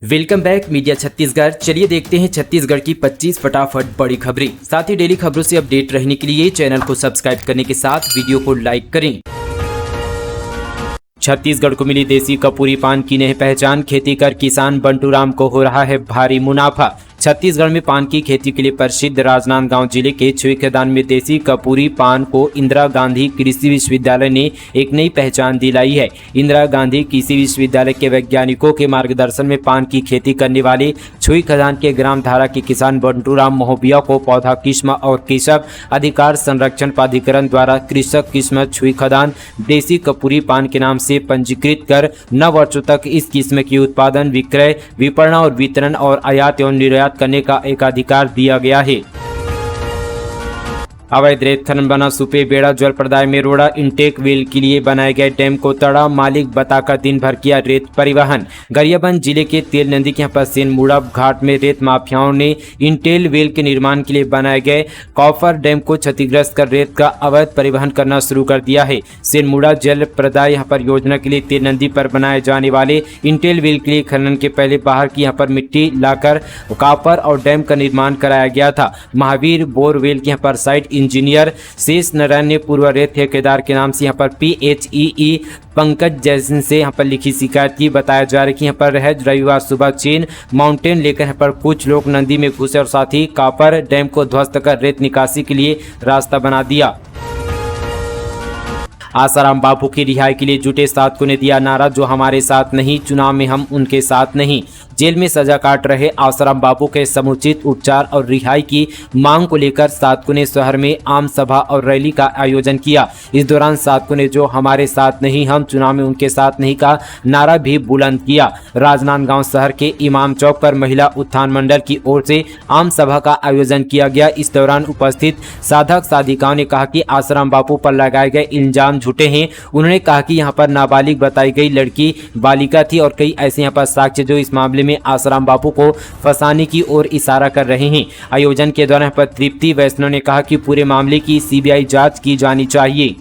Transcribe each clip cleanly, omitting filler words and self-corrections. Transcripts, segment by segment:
Welcome back media Chhattisgarh. चलिए देखते हैं छत्तीसगढ़ की 25 फटाफट बड़ी खबरें। साथ ही डेली खबरों से अपडेट रहने के लिए चैनल को सब्सक्राइब करने के साथ वीडियो को लाइक करें। छत्तीसगढ़ को मिली देसी कपूरी पान की नई पहचान, खेती कर किसान बंटू राम को हो रहा है भारी मुनाफा। छत्तीसगढ़ में पान की खेती के लिए प्रसिद्ध राजनांदगांव जिले के छुईखदान में देसी कपूरी पान को इंदिरा गांधी कृषि विश्वविद्यालय ने एक नई पहचान दिलाई है। इंदिरा गांधी कृषि विश्वविद्यालय के वैज्ञानिकों के मार्गदर्शन में पान की खेती करने वाले छुईखदान के ग्राम धारा के किसान बंटू राम मोहबिया को पौधा किस्म और कृषक अधिकार संरक्षण प्राधिकरण द्वारा कृषक किस्म छुईखदान देसी कपूरी पान के नाम से पंजीकृत कर 9 वर्षों तक इस किस्म की उत्पादन, विक्रय, विपणन और वितरण और आयात एवं निर्यात करने का एक अधिकार दिया गया है। अवैध रेत खनन बना सुपे बेड़ा जल प्रदाय में रोड़ा, इनटेक वेल के लिए बनाए गए डैम को तड़ा, मालिक बताकर दिन भर किया रेत परिवहन। गरियाबंद जिले के तेल नदी के पर सेनमुड़ा घाट में रेत माफियाओं ने इनटेल वेल के निर्माण के लिए बनाए गए कॉफर डैम को क्षतिग्रस्त कर रेत का अवैध परिवहन करना शुरू कर दिया है। सेनमुड़ा जल प्रदाय यहाँ पर योजना के लिए तेल नदी पर बनाए जाने वाले इनटेल वेल के लिए खनन के पहले बाहर की यहाँ पर मिट्टी लाकर कॉपर और डैम का निर्माण कराया गया था। महावीर बोरवेल के यहाँ पर साइट इंजीनियर शेष नारायण ने पूर्व रेत ठेकेदार के नाम से यहाँ पर PHEE पंकज जैसन से यहाँ पर लिखी शिकायत की। बताया जा रहा है कि यहाँ पर रविवार सुबह चेन माउंटेन लेकर यहाँ पर कुछ लोग नदी में घुसे और साथ ही कॉपर डैम को ध्वस्त कर रेत निकासी के लिए रास्ता बना दिया। आसाराम बापू की रिहाई के लिए जुटे साधकों ने दिया नारा, जो हमारे साथ नहीं, चुनाव में हम उनके साथ नहीं। जेल में सजा काट रहे आसाराम बापू के समुचित उपचार और रिहाई की मांग को लेकर साधकों ने शहर में आम सभा और रैली का आयोजन किया। इस दौरान साधकों ने जो हमारे साथ नहीं, हम चुनाव में उनके साथ नहीं का नारा भी बुलंद किया। राजनांदगांव शहर के इमाम चौक पर महिला उत्थान मंडल की ओर से आम सभा का आयोजन किया गया। इस दौरान उपस्थित साधक साधिकाओं ने कहा कि आसाराम बापू पर लगाए गए इल्जाम झूठे हैं। उन्होंने कहा कि यहाँ पर नाबालिग बताई गई लड़की बालिका थी और कई ऐसे यहाँ पर साक्ष्य जो इस मामले में आसाराम बापू को फंसाने की ओर इशारा कर रहे हैं। आयोजन के दौरान पर तृप्ति वैष्णव ने कहा कि पूरे मामले की CBI जांच की जानी चाहिए।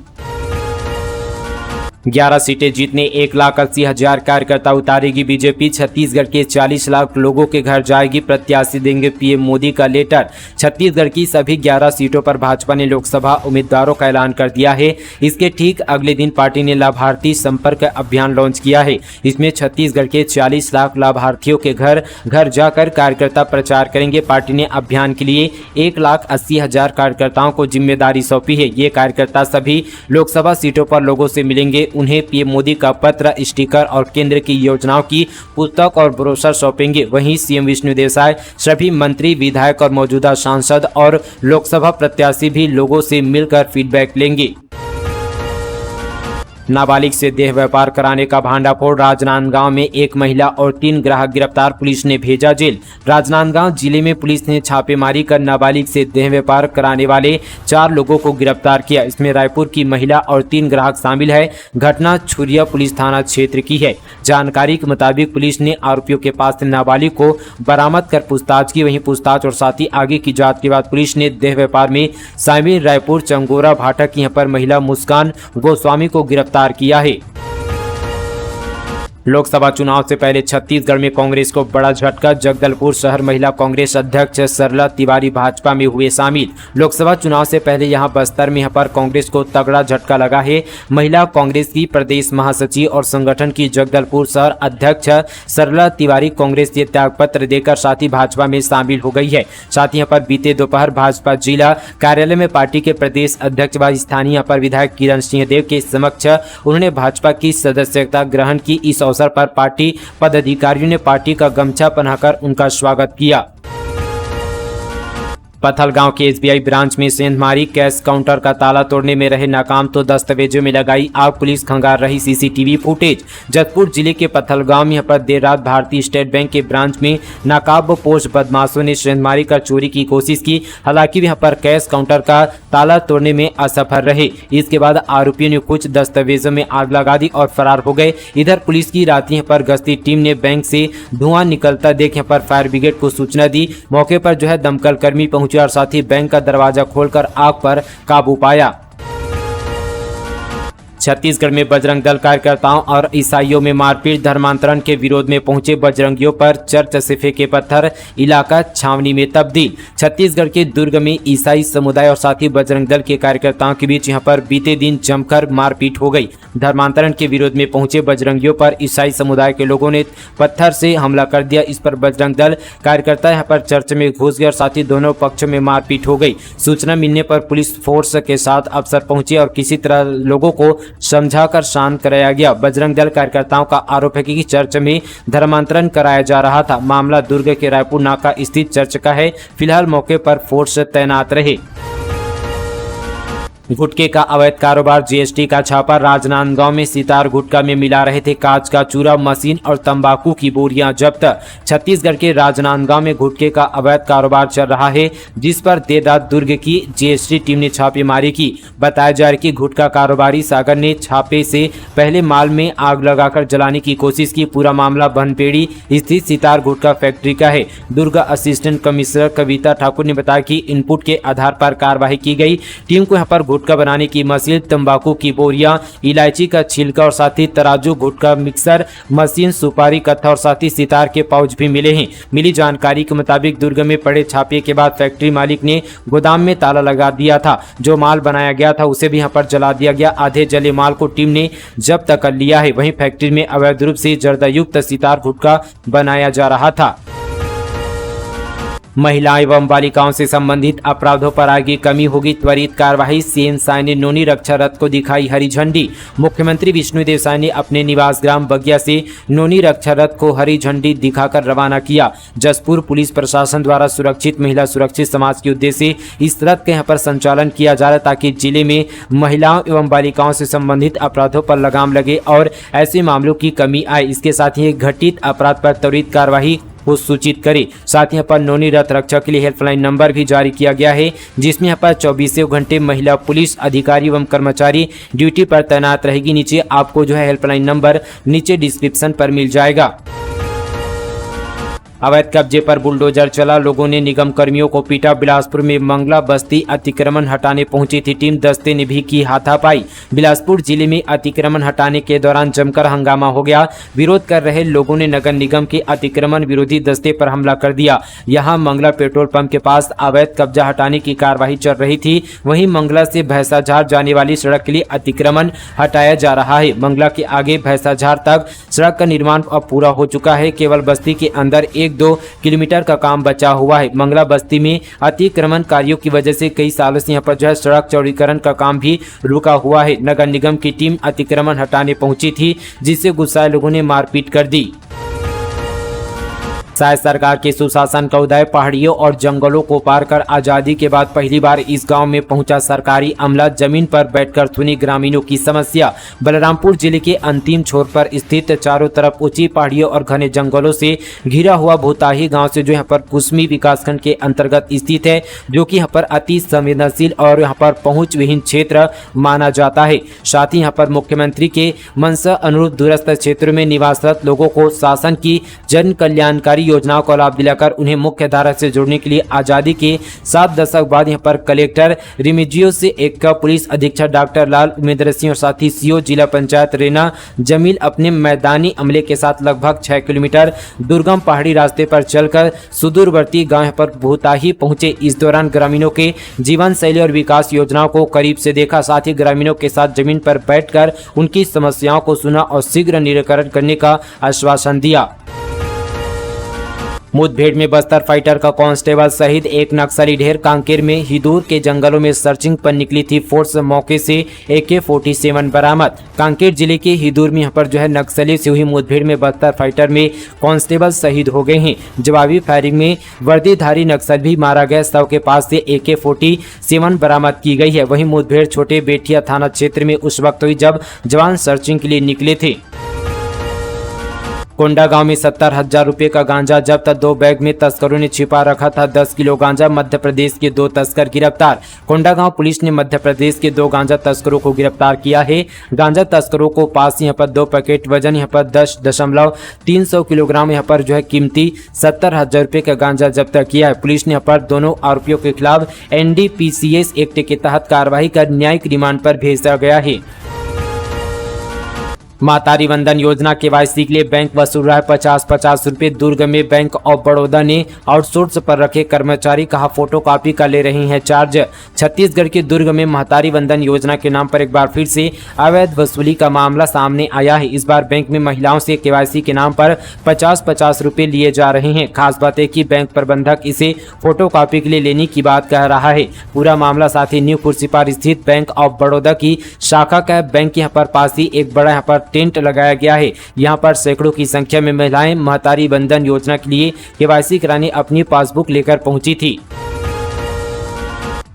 11 सीटें जीतने 1,80,000 कार्यकर्ता उतारेगी बीजेपी। छत्तीसगढ़ के 40 लाख लोगों के घर जाएगी, प्रत्याशी देंगे PM मोदी का लेटर। छत्तीसगढ़ की सभी 11 सीटों पर भाजपा ने लोकसभा उम्मीदवारों का ऐलान कर दिया है। इसके ठीक अगले दिन पार्टी ने लाभार्थी संपर्क अभियान लॉन्च किया है। इसमें छत्तीसगढ़ के 40 लाख लाभार्थियों के घर घर जाकर कार्यकर्ता प्रचार करेंगे। पार्टी ने अभियान के लिए 1,80,000 कार्यकर्ताओं को जिम्मेदारी सौंपी है। ये कार्यकर्ता सभी लोकसभा सीटों पर लोगों से मिलेंगे, उन्हें PM मोदी का पत्र, स्टिकर और केंद्र की योजनाओं की पुस्तक और ब्रोशर सौंपेंगे। वहीं CM विष्णुदेव साय, सभी मंत्री, विधायक और मौजूदा सांसद और लोकसभा प्रत्याशी भी लोगों से मिलकर फीडबैक लेंगे। नाबालिग से देह व्यापार कराने का भांडाफोड़, राजनांदगांव में एक महिला और 3 ग्राहक गिरफ्तार, पुलिस ने भेजा जेल। राजनांदगांव जिले में पुलिस ने छापेमारी कर नाबालिग से देह व्यापार कराने वाले 4 लोगों को गिरफ्तार किया। इसमें रायपुर की महिला और 3 ग्राहक शामिल है। घटना छुरिया पुलिस थाना क्षेत्र की है। जानकारी के मुताबिक पुलिस ने आरोपियों के पास से नाबालिग को बरामद कर पूछताछ की। वहीं पूछताछ और साथ ही आगे की जांच के बाद पुलिस ने देह व्यापार में शामिल रायपुर चंगोरा भाटा यहाँ पर महिला मुस्कान गोस्वामी को गिरफ्तार किया है। लोकसभा चुनाव से पहले छत्तीसगढ़ में कांग्रेस को बड़ा झटका, जगदलपुर शहर महिला कांग्रेस अध्यक्ष सरला तिवारी भाजपा में हुए शामिल। लोकसभा चुनाव से पहले यहां बस्तर में यहाँ पर कांग्रेस को तगड़ा झटका लगा है। महिला कांग्रेस की प्रदेश महासचिव और संगठन की जगदलपुर शहर अध्यक्ष सरला तिवारी कांग्रेस से त्यागपत्र देकर साथ ही भाजपा में शामिल हो गई है। साथ ही यहाँ पर बीते दोपहर भाजपा जिला कार्यालय में पार्टी के प्रदेश अध्यक्ष व स्थानीय यहाँ पर विधायक किरण सिंहदेव के समक्ष उन्होंने भाजपा की सदस्यता ग्रहण की। इस अवसर पर पार्टी पदाधिकारियों ने पार्टी का गमछा पहनाकर उनका स्वागत किया। पथलगांव के SBI ब्रांच में सेंधमारी, कैश काउंटर का ताला तोड़ने में रहे नाकाम तो दस्तावेजों में लगाई आग, पुलिस खंगार रही CCTV फुटेज। जतपुर जिले के पथलगांव में यहाँ पर देर रात भारतीय स्टेट बैंक के ब्रांच में नकाबपोश बदमाशों ने सेंधमारी कर चोरी की कोशिश की। हालांकि यहाँ पर कैश काउंटर का ताला तोड़ने में असफल रहे। इसके बाद आरोपियों ने कुछ दस्तावेजों में आग लगा दी और फरार हो गए। इधर पुलिस की रात यहाँ पर गश्ती टीम ने बैंक से धुआं निकलता देख यहाँ पर फायर ब्रिगेड को सूचना दी। मौके पर जो है दमकल कर्मी पहुंचे और साथ ही बैंक का दरवाजा खोलकर आग पर काबू पाया। छत्तीसगढ़ में बजरंग दल कार्यकर्ताओं और ईसाइयों में मारपीट, धर्मांतरण के विरोध में पहुंचे बजरंगियों पर चर्च से फेंके पत्थर, इलाका छावनी में तब्दील। छत्तीसगढ़ के दुर्ग में ईसाई समुदाय और साथ ही बजरंग दल के कार्यकर्ताओं के बीच यहां पर बीते दिन जमकर मारपीट हो गई। धर्मांतरण के विरोध में पहुंचे बजरंगियों पर ईसाई समुदाय के लोगों ने पत्थर से हमला कर दिया। इस पर बजरंग दल कार्यकर्ता यहां पर चर्च में घुस गए और साथ ही दोनों पक्षों में मारपीट हो गई। सूचना मिलने पर पुलिस फोर्स के साथ अफसर पहुंचे और किसी तरह लोगों को समझाकर शांत कराया गया। बजरंग दल कार्यकर्ताओं का आरोप है कि चर्च में धर्मांतरण कराया जा रहा था। मामला दुर्ग के रायपुर नाका स्थित चर्च का है। फिलहाल मौके पर फोर्स तैनात रहे। गुटखे का अवैध कारोबार, जीएसटी का छापा। राजनांदगांव में सितार गुटखा में मिला रहे थे कांच का चूरा, मशीन और तंबाकू की बोरियां जब्त। छत्तीसगढ़ के राजनांदगांव में गुटखे का अवैध कारोबार चल रहा है, जिस पर देर रात दुर्ग की जीएसटी टीम ने छापेमारी की। बताया जा रहा है कि गुटखा कारोबारी सागर ने छापे से पहले माल में आग लगाकर जलाने की कोशिश की। पूरा मामला बनपेड़ी स्थित सितार गुटखा फैक्ट्री का है। दुर्ग असिस्टेंट कमिश्नर कविता ठाकुर ने बताया कि इनपुट के आधार पर कार्रवाई की गई। टीम को यहाँ पर गुटखा बनाने की मशीन, तंबाकू की बोरियां, इलायची का छिलका और साथ ही तराजू, गुटखा मिक्सर मशीन, सुपारी कत्था और साथ ही सितार के पाउच भी मिले हैं। मिली जानकारी के मुताबिक दुर्ग में पड़े छापे के बाद फैक्ट्री मालिक ने गोदाम में ताला लगा दिया था। जो माल बनाया गया था उसे भी यहाँ पर जला दिया गया। आधे जले माल को टीम ने जब्त कर लिया है। वहीं फैक्ट्री में अवैध रूप से जर्दायुक्त सितार गुटखा बनाया जा रहा था। महिलाएं एवं बालिकाओं से संबंधित अपराधों पर आगे कमी होगी, त्वरित कार्रवाई। सीएम साय ने नोनी रक्षा रथ को दिखाई हरी झंडी। मुख्यमंत्री विष्णुदेव साय ने अपने निवास ग्राम बगिया से नोनी रक्षा रथ को हरी झंडी दिखाकर रवाना किया। जसपुर पुलिस प्रशासन द्वारा सुरक्षित महिला सुरक्षित समाज के उद्देश्य से इस रथ का यहाँ पर संचालन किया जा रहा है, ताकि जिले में महिलाओं एवं बालिकाओं से संबंधित अपराधों पर लगाम लगे और ऐसे मामलों की कमी आए। इसके साथ ही घटित अपराध पर त्वरित कार्रवाई को सूचित करे। साथ ही पर नोनी रथ रक्षा के लिए हेल्पलाइन नंबर भी जारी किया गया है, जिसमें यहाँ पर 24 घंटे महिला पुलिस अधिकारी एवं कर्मचारी ड्यूटी पर तैनात रहेगी। नीचे आपको जो है हेल्पलाइन नंबर नीचे डिस्क्रिप्शन पर मिल जाएगा। अवैध कब्जे पर बुलडोजर चला, लोगों ने निगम कर्मियों को पीटा। बिलासपुर में मंगला बस्ती अतिक्रमण हटाने पहुंची थी टीम, दस्ते ने भी की हाथापाई। बिलासपुर जिले में अतिक्रमण हटाने के दौरान जमकर हंगामा हो गया। विरोध कर रहे लोगों ने नगर निगम के अतिक्रमण विरोधी दस्ते पर हमला कर दिया। यहां मंगला पेट्रोल पंप के पास अवैध कब्जा हटाने की कार्रवाई चल रही थी। वहीं मंगला से भैंसाझार जाने वाली सड़क के लिए अतिक्रमण हटाया जा रहा है। मंगला के आगे भैंसाझार तक सड़क का निर्माण अब पूरा हो चुका है। केवल बस्ती के अंदर 1-2 किलोमीटर का काम बचा हुआ है। मंगला बस्ती में अतिक्रमण कार्यों की वजह से कई सालों से यहाँ पर जो है सड़क चौड़ीकरण का काम भी रुका हुआ है। नगर निगम की टीम अतिक्रमण हटाने पहुंची थी, जिससे गुस्साए लोगों ने मारपीट कर दी। शायद सरकार के सुशासन का उदय, पहाड़ियों और जंगलों को पार कर आजादी के बाद पहली बार इस गांव में पहुंचा सरकारी अमला। जमीन पर बैठकर सुनी ग्रामीणों की समस्या। बलरामपुर जिले के अंतिम छोर पर स्थित चारों तरफ ऊंची पहाड़ियों और घने जंगलों से घिरा हुआ भूताही गांव से जो यहाँ पर कुसमी विकासखंड के अंतर्गत स्थित है, जो कि यहाँ पर अति संवेदनशील और यहाँ पर पहुंच विहीन क्षेत्र माना जाता है। साथ ही यहाँ पर मुख्यमंत्री के मंशा अनुरूप दूरस्थ क्षेत्रों में निवासरत लोगों को शासन की जन कल्याणकारी योजनाओं का लाभ दिलाकर उन्हें मुख्य धारा से जोड़ने के लिए आजादी के 7 दशक बाद यहां पर कलेक्टर रिमिजियो से एक पुलिस अधीक्षक डॉक्टर लाल उमेंद्र सिंह और साथ ही सीओ जिला पंचायत रेना जमील अपने मैदानी अमले के साथ लगभग 6 किलोमीटर दुर्गम पहाड़ी रास्ते पर चलकर सुदूरवर्ती गांव पर भूताही पहुंचे। इस दौरान ग्रामीणों के जीवन शैली और विकास योजनाओं को करीब से देखा। साथ ही ग्रामीणों के साथ जमीन पर बैठकर उनकी समस्याओं को सुना और शीघ्र निराकरण करने का आश्वासन दिया। मुठभेड़ में बस्तर फाइटर का कांस्टेबल शहीद, एक नक्सली ढेर। कांकेर में हिदूर के जंगलों में सर्चिंग पर निकली थी फोर्स, मौके से AK-47 बरामद। कांकेर जिले के हिदूर में यहाँ पर जो है नक्सली से हुई मुठभेड़ में बस्तर फाइटर में कांस्टेबल शहीद हो गए हैं। जवाबी फायरिंग में वर्दीधारी नक्सल भी मारा गया। शव के पास से AK-47 बरामद की गई है। वहीं मुठभेड़ छोटे बेटिया थाना क्षेत्र में उस वक्त हुई जब जवान सर्चिंग के लिए निकले थे। कोंडा गांव में 70,000 रुपए का गांजा जब्त, 2 बैग में तस्करों ने छिपा रखा था 10 किलो गांजा। मध्य प्रदेश के 2 तस्कर गिरफ्तार। कोंडा गांव पुलिस ने मध्य प्रदेश के 2 गांजा तस्करों को गिरफ्तार किया है। गांजा तस्करों को पास यहाँ पर 2 पैकेट वजन यहाँ पर 10.3 किलोग्राम यहाँ पर जो है कीमती 70,000 रुपए का गांजा जब्त किया है। पुलिस ने यहाँ पर दोनों आरोपियों के खिलाफ NDPCS एक्ट के तहत कार्रवाई कर न्यायिक रिमांड पर भेजा गया है। महतारी वंदन योजना केवाईसी के लिए बैंक वसूल रहा है 50-50 रुपए। दुर्ग में बैंक ऑफ बड़ौदा ने आउटसोर्स पर रखे कर्मचारी कहा फोटोकॉपी का ले रहे हैं चार्ज। छत्तीसगढ़ के दुर्ग में महतारी वंदन योजना के नाम पर एक बार फिर से अवैध वसूली का मामला सामने आया है। इस बार बैंक में महिलाओं से केवाईसी के नाम पर 50-50 रुपए लिए जा रहे हैं। खास बात है कि बैंक प्रबंधक इसे फोटोकॉपी के लिए लेने की बात कह रहा है। पूरा मामला साथ ही न्यू खुर्सीपार स्थित बैंक ऑफ बड़ौदा की शाखा का बैंक यहाँ पर पास ही एक बड़ा यहाँ पर टेंट लगाया गया है। यहाँ पर सैकड़ों की संख्या में महिलाएं महतारी वंदन योजना के लिए केवाईसी कराने अपनी पासबुक लेकर पहुंची थी।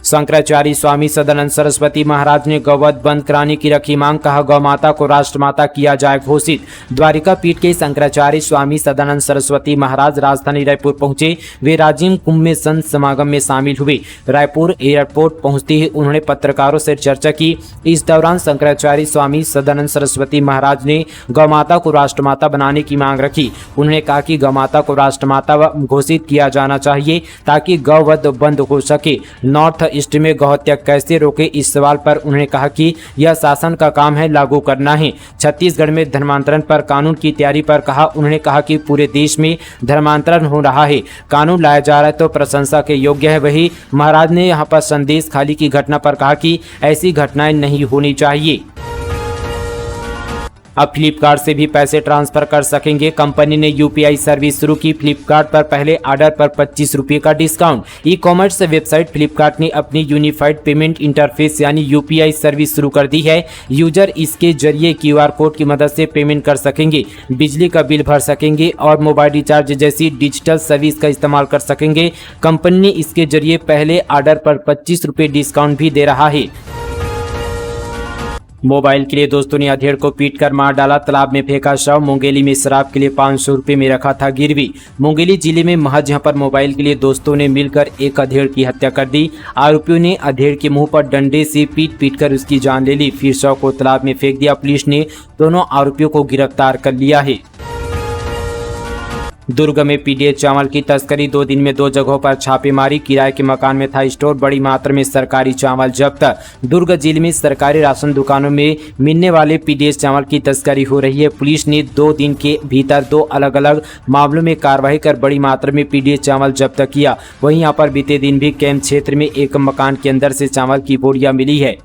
शंकराचार्य स्वामी सदानंद सरस्वती महाराज ने गौवध बंद कराने की रखी मांग, कहा गौ माता को राष्ट्रमाता किया जाए घोषित। द्वारिका पीठ के शंकराचार्य स्वामी सदानंद सरस्वती महाराज राजधानी रायपुर पहुंचे। वे राजिम कुंभ में संत समागम में शामिल हुए। रायपुर एयरपोर्ट पहुंचते ही उन्होंने पत्रकारों से चर्चा की। इस दौरान शंकराचार्य स्वामी सदानंद सरस्वती महाराज ने गौ माता को राष्ट्रमाता बनाने की मांग रखी। उन्होंने कहा कि गौ माता को राष्ट्रमाता घोषित किया जाना चाहिए ताकि गौवध बंद हो सके। नॉर्थ ईस्ट में गौहत्या कैसे रोके, इस सवाल पर उन्होंने कहा कि यह शासन का काम है, लागू करना है। छत्तीसगढ़ में धर्मांतरण पर कानून की तैयारी पर कहा। उन्होंने कहा कि पूरे देश में धर्मांतरण हो रहा है, कानून लाया जा रहा है तो प्रशंसा के योग्य है। वही महाराज ने यहाँ पर संदेश खाली की घटना पर कहा कि ऐसी घटनाएं नहीं होनी चाहिए। अब फ्लिपकार्ट से भी पैसे ट्रांसफर कर सकेंगे। कंपनी ने यूपीआई सर्विस शुरू की। फ्लिपकार्ट पर पहले ऑर्डर पर 25 रुपये का discount. E commerce website Flipkart ने अपनी यूनिफाइड पेमेंट इंटरफेस यानी यूपीआई सर्विस शुरू कर दी है। यूजर इसके जरिए क्यूआर कोड की मदद से पेमेंट कर सकेंगे, बिजली का बिल भर सकेंगे और मोबाइल रिचार्ज जैसी डिजिटल सर्विस का इस्तेमाल कर सकेंगे। कंपनी ने इसके जरिए पहले ऑर्डर पर 25 रुपये डिस्काउंट भी दे रहा है। मोबाइल के लिए दोस्तों ने अधेड़ को पीटकर मार डाला, तालाब में फेंका शव। मुंगेली में शराब के लिए 500 रुपये में रखा था गिरवी। मुंगेली जिले में महज यहां पर मोबाइल के लिए दोस्तों ने मिलकर एक अधेड़ की हत्या कर दी। आरोपियों ने अधेड़ के मुंह पर डंडे से पीट कर उसकी जान ले ली, फिर शव को तालाब में फेंक दिया। पुलिस ने दोनों आरोपियों को गिरफ्तार कर लिया है। दुर्ग में पीडीएस चावल की तस्करी, 2 दिन में 2 जगहों पर छापेमारी। किराए के मकान में था स्टोर, बड़ी मात्रा में सरकारी चावल जब्त। दुर्ग जिले में सरकारी राशन दुकानों में मिलने वाले पीडीएस चावल की तस्करी हो रही है। पुलिस ने 2 दिन के भीतर 2 अलग अलग मामलों में कार्रवाई कर बड़ी मात्रा में पीडीएस चावल जब्त किया। वहीं यहाँ पर बीते दिन भी कैंप क्षेत्र में एक मकान के अंदर से चावल की बोरियां मिली है।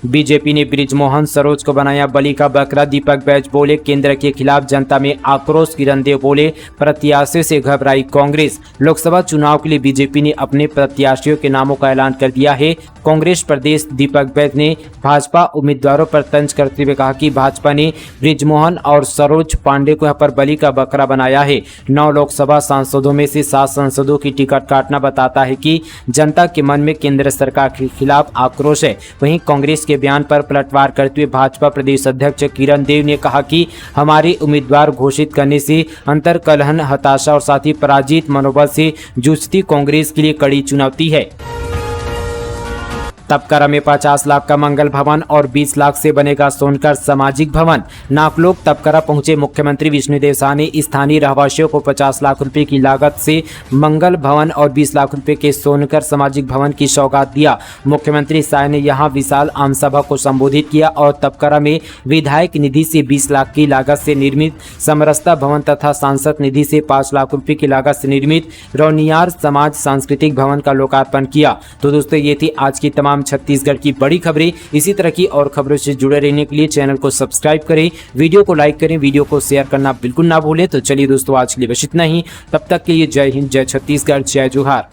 बीजेपी ने बृजमोहन सरोज को बनाया बलि का बकरा। दीपक बैज बोले केंद्र के खिलाफ जनता में आक्रोश। किरण देव बोले प्रत्याशियों से घबराई कांग्रेस। लोकसभा चुनाव के लिए बीजेपी ने अपने प्रत्याशियों के नामों का ऐलान कर दिया है। कांग्रेस प्रदेश दीपक बैज ने भाजपा उम्मीदवारों पर तंज करते हुए कहा कि भाजपा ने बृजमोहन और सरोज पांडे को यहाँ पर बलि का बकरा बनाया है। 9 लोकसभा सांसदों में से 7 सांसदों की टिकट काटना बताता है कि जनता के मन में केंद्र सरकार के खिलाफ आक्रोश है। वहीं कांग्रेस के बयान पर पलटवार करते हुए भाजपा प्रदेश अध्यक्ष किरण देव ने कहा कि हमारे उम्मीदवार घोषित करने से अंतर्कलह, हताशा और साथ ही पराजित मनोबल से जूझती कांग्रेस के लिए कड़ी चुनौती है। तपकरा में 50 लाख का मंगल भवन और 20 लाख से बनेगा सोनकर सामाजिक भवन। नापलोक तपकरा पहुंचे मुख्यमंत्री विष्णुदेव शाह ने स्थानीय रहवासियों को 50 लाख रुपए की लागत से मंगल भवन और 20 लाख रुपए के सोनकर सामाजिक भवन की सौगात दिया। मुख्यमंत्री शाह ने यहां विशाल आम सभा को संबोधित किया और तपकरा में विधायक निधि से 20 लाख की लागत से निर्मित समरसता भवन तथा सांसद निधि से 5 लाख रुपए की लागत से निर्मित रौनियार समाज सांस्कृतिक भवन का लोकार्पण किया। तो दोस्तों ये थी आज की तमाम छत्तीसगढ़ की बड़ी खबरें। इसी तरह की और खबरों से जुड़े रहने के लिए चैनल को सब्सक्राइब करें, वीडियो को लाइक करें, वीडियो को शेयर करना बिल्कुल ना भूलें। तो चलिए दोस्तों आज के लिए बस इतना ही। तब तक के लिए जय हिंद, जय छत्तीसगढ़, जय जोहार।